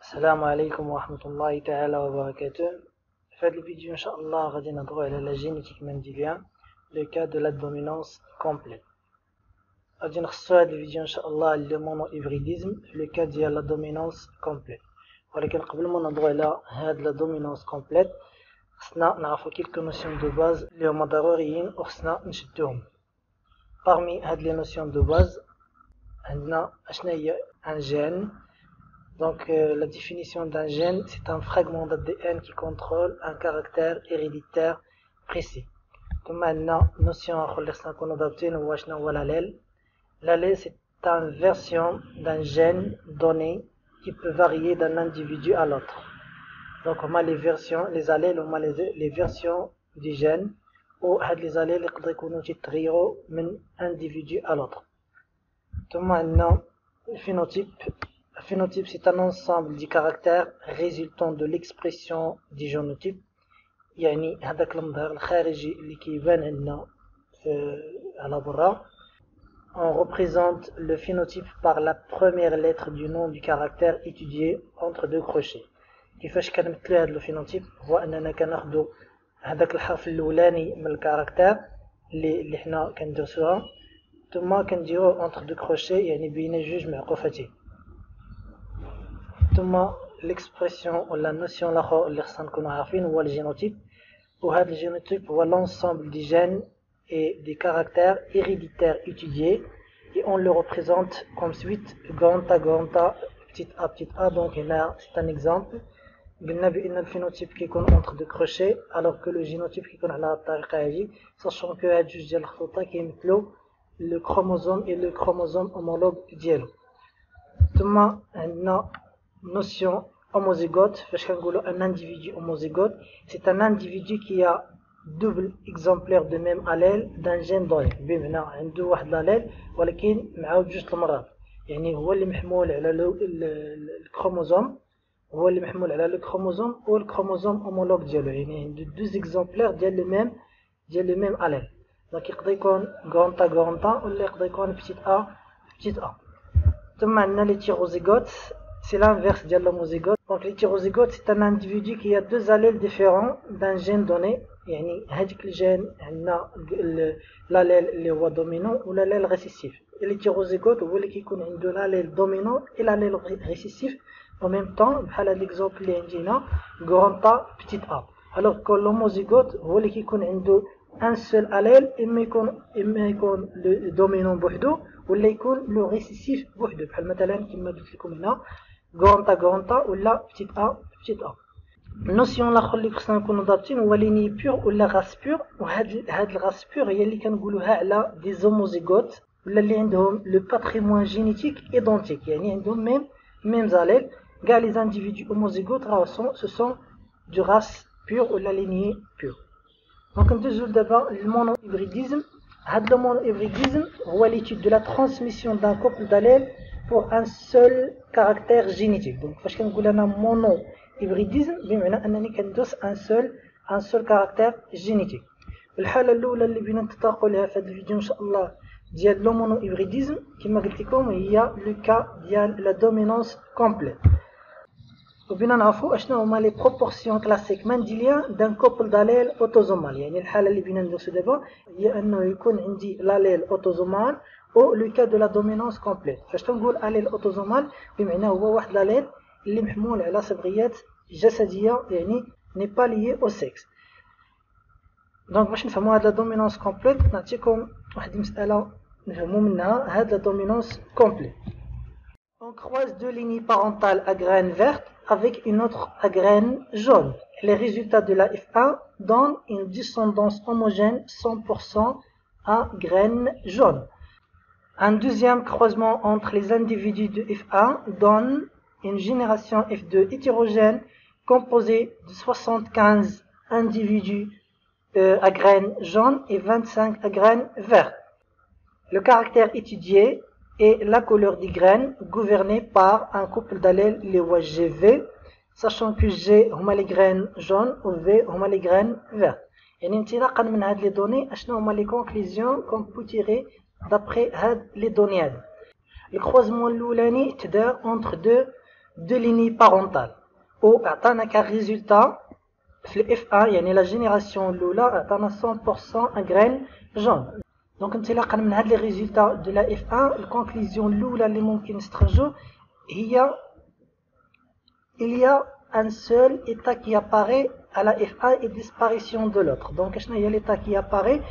السلام عليكم ورحمة الله تعالى وبركاته. في هذا الفيديو إن شاء الله غادي نهضروا على لا جينيتيك منديليان لو كا دو لا دومينونس كومبليت. غادي نخصصوا هذا الفيديو إن شاء الله لو مونو إبريديزم في لو كا ديال لا دومينونس كومبليت. ولكن قبل ما نهضروا على هاد لا دومينونس كومبليت خصنا نعرفوا كيلكو نوسيون دو باز اللي هما ضروريين وخصنا نشدوهم. parmi هاد لي نوسيون دو باز عندنا اشنا هي ان جين. Donc la définition d'un gène, c'est un fragment d'ADN qui contrôle un caractère héréditaire précis. Comme maintenant, notion qu'on adapte, nous voyons l'allèle. L'allèle, c'est une version d'un gène donné qui peut varier d'un individu à l'autre. Donc on a les versions, les allèles, on a les versions du gène, ou les allèles qui peuvent d'un individu à l'autre. Donc maintenant, le phénotype. Le phénotype, c'est un ensemble de caractères résultant de l'expression du génotype. يعني هذاك المظهر الخارجي اللي كيبان عندنا على برا. On représente le phénotype par la première lettre du nom du caractère étudié entre deux crochets. كيفاش كنمثلوا هذا الفينوتيب هو اننا كناخذوا هذاك الحرف الاولاني من الكاركتير اللي حنا كندرسوها ثم كنديروه entre deux crochets يعني بين جوج معقوفتين. ثم l'expression ou la notion الاخر اللي خصنا نكونوا عارفين هو الجينوتيب. وهذا الجينوتيب هو l'ensemble des gènes et des caractères héréditaires étudiés et on le représente comme suite grand A petit a. Donc là c'est un exemple. قلنا بان الفينوتيب كيكون entre deux crochets alors que le génotype كيكون على الطريقه هذه sachant que هاد جوج ديال الخطوط كيمثلوا le chromosome et le chromosome homologue ديالو. ثم عندنا notion homozygote. فاش كنقولوا un individu homozygote, c'est un individu qui a double exemplaire de même allèle d'un gène donné. بمعنى عنده واحد الاليل ولكن معاه جوج المرات، يعني هو اللي محمول على الكروموزوم، هو اللي محمول على الكروموزوم والكروموزوم homologue ديالو، يعني عنده deux exemplaires ديال لو ميم allèle. دونك يقدر يكون grand A ولا يقدر يكون petit a. ثم عندنا لي تيروزيغوت. C'est l'inverse de l'homozygote. Donc l'hétérozygote, c'est un individu qui a deux allèles différents d'un gène donné. يعني هذيك الجين عندنا l'allèle اللي هو dominant ou l'allèle récessif. l'hétérozygote هو اللي كيكون عنده l'allèle dominant et l'allèle récessif en même temps. بحال هذا l'exemple اللي عندنا grand A petit a. Alors que l'homozygote هو اللي كيكون عنده un seul allèle إما يكون le dominant بوحدو ولا يكون le récessif بوحدو. بحال مثلا كما قلت لكم هنا grand A ولا petit a. النوسيون الاخر اللي خصنا نكونوا ضابطين هو ليني بيور ولا غاس بيور. وهاد الغاس بيور هي اللي كنقولوها على دي زوموزيغوت ولا اللي عندهم لو باتريمون جينيتيك ايدونتيك، يعني عندهم ميم زاليل. كاع لي انديفيدو هوموزيغوت راه سو سون دو غاس بيور ولا ليني بيور. دونك ندوزو دابا للمونو هيبريديزم. هاد لو مونو هيبريديزم هو ليتود دو لا ترانسميسيون دان كوبل داليل pour un seul caractère génétique. Donc فاش كنقول انا مونو هيبريديزم بمعنى انني كندوس ان سول كاركتير جينيتيك. الحاله الاولى اللي بغينا نتطرقوا لها في هذا الفيديو ان شاء الله ديال لو مونو هيبريديزم كما قلت لكم هي لو كا ديال لا دومينونس كومبليت. وبينا نعرفوا اشنو هما لي بروبورسيون كلاسيك منديليان دان كوبل داليل اوتوزومال. يعني الحاله اللي بغينا ندرسو دابا هي انه يكون عندي لاليل اوتوزومال او لو كا دو لا دومينونس كومبليت. فاش كنقول اليل اوتوزومال بمعنى هو واحد لاليل اللي محمول على صبغيات جسديه، يعني ني با ليي او سيكس. دونك باش نفهموا هاد لا دومينونس كومبليت نعطيكم واحد المساله نفهموا منها هاد لا دومينونس كومبليت. On croise deux lignes parentales à graines vertes avec une autre à graines jaunes. Les résultats de la F1 donnent une descendance homogène 100% à graines jaunes. Un deuxième croisement entre les individus de F1 donne une génération F2 hétérogène composée de 75 individus à graines jaunes et 25 à graines vertes. Le caractère étudié est la couleur des graines gouvernée par un couple d'allèles les GV, sachant que G هما les graines jaunes ou V هما les graines vertes. يعني انطلاقا من هاد les données اشنو هما les conclusions qu'on peut tirer d'après هاد les données هاد. الكروزمون الاولاني تدار entre deux deux lignes parentales ou عطانا كريزولتا في ال F1 يعني la génération الأولى عطانا 100% un grain jaune. Donc انطلاقا من هاد les résultats de la F1 الكونكلوزيون الأولى اللي ممكن نستخرجو هي il y a un seul état qui apparaît à la F1 et disparition de l'autre. Donc شنو هي l'état qui apparaît؟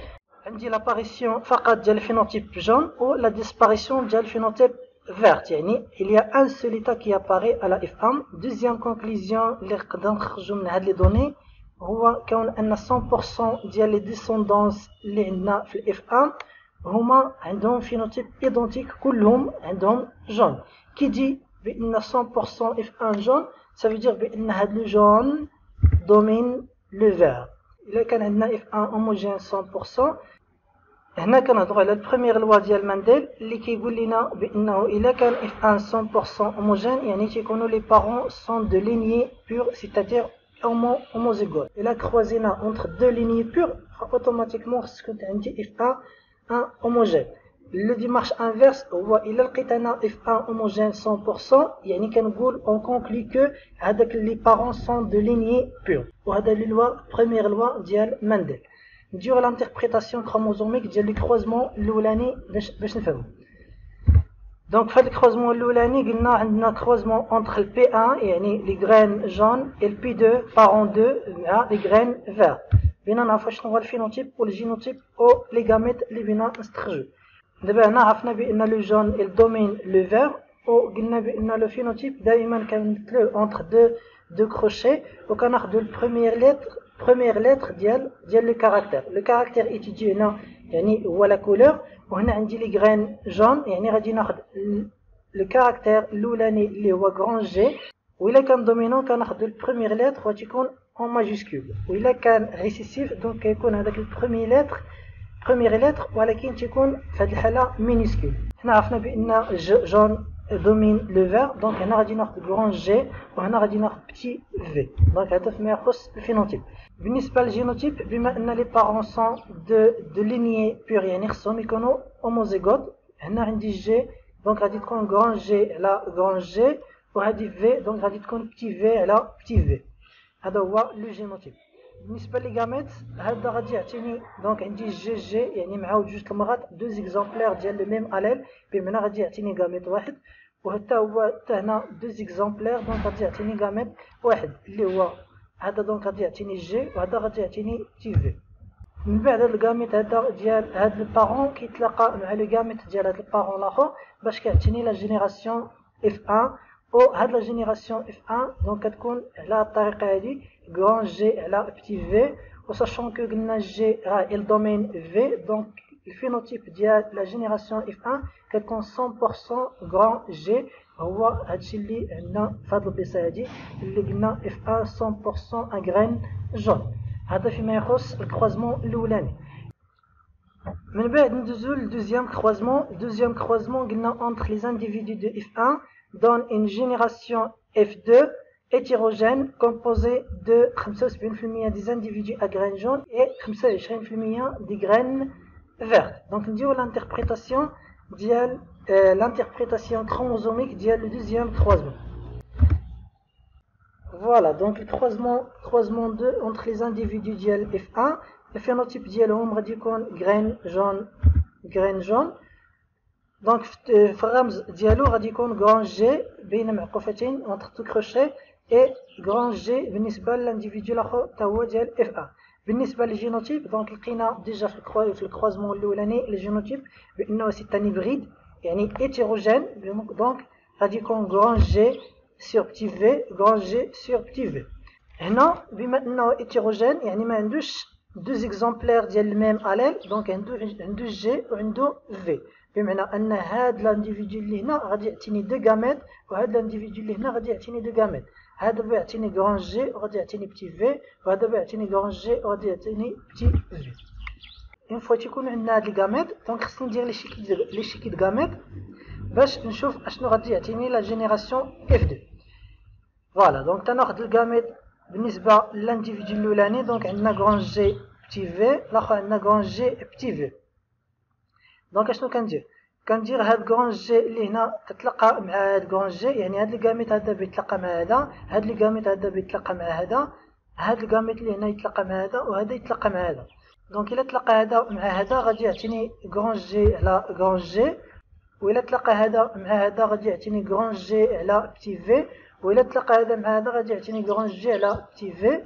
عندي l'apparition فقط ديال الphénotype jaune ou la disparition ديال الphénotype vert. يعني il y a un seul état qui apparaît à la F1. Deuxième conclusion اللي نقدر نخرجوا من هاد les données هو كون ان 100% ديال لي ديسوندونس اللي عندنا في الاف 1 هما عندهم فينوتيب ايدونتيك كلهم عندهم جون. كي دي بان 100% اف 1 جون سافو بان هاد لو جون دومين لو فير. الا كان عندنا اف 1 هوموجين 100% هنا كنهضروا على البروميير لوا ديال مانديل اللي كيقول لنا بانه الا كان اف 1 100% هوموجين يعني تيكونوا لي بارون سون دو لينيي بور سيتادير homozygote. Et là, croisé entre deux lignées pures, automatiquement, ce que tu as dit, F1, un homogène. Le démarche inverse, il a le F1 homogène 100%, yani on conclut que les parents sont de lignées pures. Et la première loi de Mendel. Durant l'interprétation chromosomique, il y a le croisement l'oulani, donc fait le croisement l'oulani, il y a un croisement entre le P1 et les graines jaunes et le P2 parent 2 les graines vertes. Bien on a fait le phénotype ou le génotype ou les gamètes les bina نستخرجوا. دابا هنا عرفنا بان le jaune il domine le vert ou قلنا بان le phénotype دائما كنمثلوه entre deux crochets وكناخذوا première lettre ديال le caractère étudié هنا يعني هو la couleur. وهنا عندي لي غرين جون يعني غادي ناخذ لو كاركتير الاولاني اللي هو غران جي وإلا كان دومينون كناخذ البروميير لتر وتيكون اون ماجيسكول وإلا كان ريسيسيف دونك كيكون هذاك البروميير لتر ولكن تيكون في هذه الحاله مينيسكول. هنا عرفنا بان جون دومين لو فير دونك هنا غادي ناخذ غران جي وهنا غادي ناخذ بتي في. دونك هذا فيما يخص الفينوتيب. بالنسبه للجينوتيب بما ان لي بارون سون دو لينيي بور يعني خصهم يكونوا هوموزيغوت. هنا عندي جي دونك غادي تكون غران جي على غران جي وهذه في دونك غادي تكون بتي في على بتي في. هذا هو لو جينوتيب. بالنسبه للغاميت هذا غادي يعطيني دونك عندي جي يعني معاود جوج المرات دو زيكزامبلير ديال لو ميم اليل بمعنى غادي يعطيني غاميت واحد وحتى هو حتى هنا دو زيكزامبلير دونك غادي يعطيني غاميت واحد اللي هو هذا دونك غادي يعطيني جي وهذا غادي يعطيني تي في. من بعد هذا الغاميت هذا ديال هذا البارون كيتلاقى مع لو غاميت ديال هذا البارون الاخر باش كيعطيني لا جينيراسيون اف 1 او هاد لا جينيراسيون اف 1 دونك كتكون على الطريقه هذه غران جي على بتي في وساشون كو قلنا جي راه الدومين في دونك الفينوتيب ديال لا جينيراسيون اف 1 كتكون 100% غران جي هو هادشي اللي عندنا في هاد البيصه هادي اللي قلنا اف 1 100% ان غرين جون. هذا فيما يخص الكروازمون الاولاني. من بعد ندوزو للدوزيام كروازمون قلنا entre les individus de F1 donne une génération F2 hétérogène composée de 75% des individus à graines jaunes et 25% des graines vertes. Donc نديرو l'interprétation ديال l'interprétation chromosomique ديال le deuxième croisement. Voilà, donc le croisement 2 entre les individus ديال F1 le phénotype ديالهم غادي يكون graine jaune. دونك في الرمز ديالو غادي يكون غران جي بين معقوفتين entre تو كروشي اي غران جي بالنسبه للانديفيدو الاخر حتى هو ديال اف 1. بالنسبه للجينوتيب دونك لقينا ديجا في الكروازمون الاولاني الجينوتيب بانه سي ان هيبريد يعني هيتيروجين دونك غادي يكون غران جي سور بتي في غران جي سور بتي في. هنا بما انه هيتيروجين يعني ما عندوش دو زيكزامبلير ديال الميم اليل دونك عنده جي وعنده في بمعنى ان هاد لانديفيدو اللي هنا غادي يعطيني دو غاميت وهاد لانديفيدو اللي هنا غادي يعطيني دو غاميت. هذا بيعطيني غران جي وغادي يعطيني بتي في وهذا بيعطيني غران جي وغادي يعطيني بتي في. اون فوا تيكون عندنا هاد الغاميت دونك خصني ندير لي شيكيد غاميت باش نشوف اشنو غادي يعطيني لا جينيراسيون اف 2. فوالا دونك تناخذ الغاميت بالنسبه للانديفيدو الاولاني دونك عندنا غران جي بتي في الاخر عندنا غران جي بتي في. دونك اشنو كندير كندير هاد غران جي اللي هنا تتلقى مع هاد غران جي، يعني هاد الكاميت هذا بيتلقى مع هذا، هاد الكاميت هذا بيتلقى مع هذا، هاد الكاميت اللي هنا يتلقى مع هذا، وهذا يتلقى مع هذا. دونك الا تلقى هذا مع هذا غادي يعطيني غران جي على غران جي، وإلا تلقى هذا مع هذا غادي يعطيني غران جي على بتي في، وإلا تلقى هذا مع هذا غادي يعطيني غران جي على بتي في.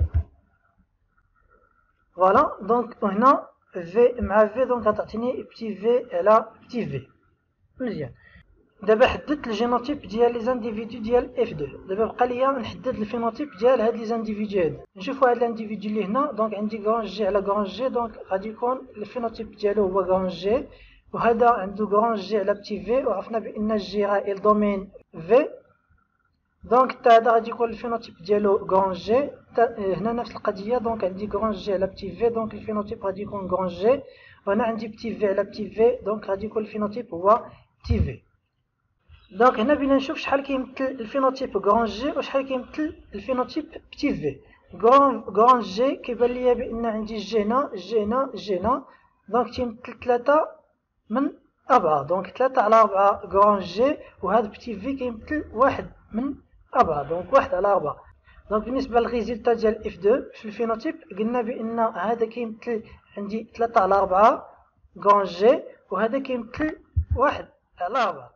فوالا دونك هنا في مع في دونك غتعطيني بتي في على بتي في. مزيان. دابا حددت الجينوتيب ديال لي زانديفيدو ديال اف 2. دابا بقى ليا نحدد الفينوتيب ديال هاد لي زانديفيدو هادو. نشوفوا هاد الانديفيدو اللي هنا، دونك عندي غران جي على غران جي، دونك غادي يكون الفينوتيب ديالو هو غران جي، وهذا عنده غران جي على بتي في، وعرفنا بان الجي راه الدومين في، دونك حتى هذا غادي يكون الفينوتيب ديالو غران جي. هنا نفس القضيه، دونك عندي غران جي على بتي في، دونك الفينوتيب غادي يكون غران جي، وهنا عندي بتي في على بتي في، دونك غادي يكون الفينوتيب هو بتي في. دونك هنا بينا نشوف شحال كيمثل الفينوتيب غران جي وشحال كيمثل الفينوتيب بتي في. غران جي كيبان ليا بان عندي جي هنا جي هنا جي هنا، دونك تيمثل 3 من 4، دونك 3 على 4 غران جي، وهذا بتي في كيمثل 1 من 4، دونك 1 على 4. دونك بالنسبه للريزلتا ديال اف 2 في الفينوتيب قلنا بان هذا كيمثل عندي 3 على 4 غران جي، وهذا كيمثل 1 على 4.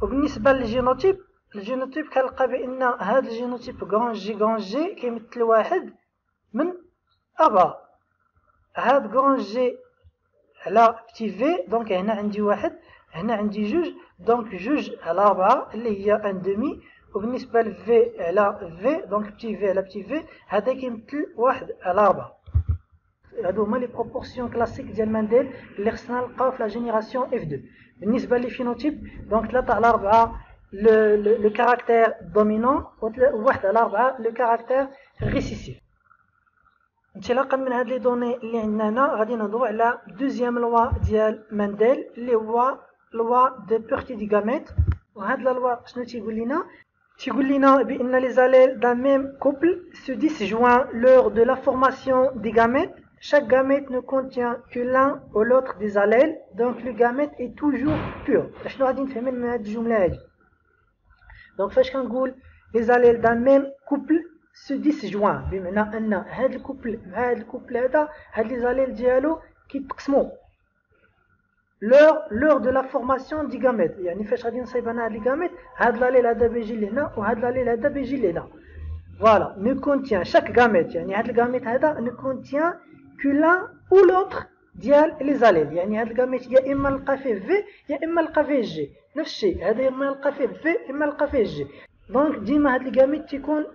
وبالنسبه للجينوتيب، الجينوتيب كنلقى بان هذا الجينوتيب غران جي كيمثل 1 من 4. هذا غران جي على بتي في، دونك هنا عندي 1، هنا عندي 2، دونك 2 على 4 اللي هي ان دومي. وبالنسبه لفي على في، دونك بتي في على بتي في، هذا كيمثل 1 على 4. هادو هما لي بروبورسيون كلاسيك ديال مانديل اللي خصنا نلقاو في لا جينيراسيون اف 2. بالنسبه لي فينوتيب، دونك 3 على 4 لو كاركتير دومينون، و1 على 4 لو كاركتير ريسيسيف. انطلاقا من هاد لي دوني اللي عندنا هنا غادي نهضروا على دوزيام لوا ديال مانديل اللي هو لوا دو بورتي دي غاميت. وهاد لا لوا شنو تيقول لنا؟ تيقول لنا بان لي زاليل دان ميم كوبل se disjoint lors de la formation des gamètes. Chaque gamète ne contient que l'un ou l'autre des allèles, donc le gamète est toujours pur. شنو غادي نفهموا من هاد الجمله هادي؟ دونك فاش كنقول les allèles d'un même couple se disjoint، بمعنى ان هاد الكوبل مع هاد الكوبل هذا هاد لي زاليل ديالو كيتقسموا lors de la formation du gamète، يعني فاش غادي نصايب انا هاد لي غاميت، هاد لاليل هذا بيجي لهنا وهاد لاليل هذا بيجي لهنا. فوالا ne contient chaque gamète، يعني هاد الغاميت هذا ne contient que l'un ou l'autre ديال لي زاليل، يعني هاد الغاميت يا اما نلقى فيه في يا اما نلقى فيه جي، نفس الشيء هذا يا اما نلقى فيه في اما نلقى فيه جي. دونك ديما هاد الغاميت تيكون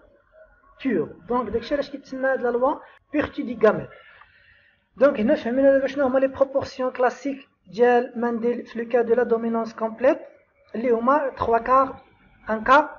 بيور، دونك داكشي علاش كيتسمى هاد لا لوا بيرتي دي غاميت. دونك هنا فهمنا دابا شنو هما لي بروبورسيون كلاسيك ديال مانديل في لو كا دو لا دومينونس كومبليت اللي هما 3 كار 1 كار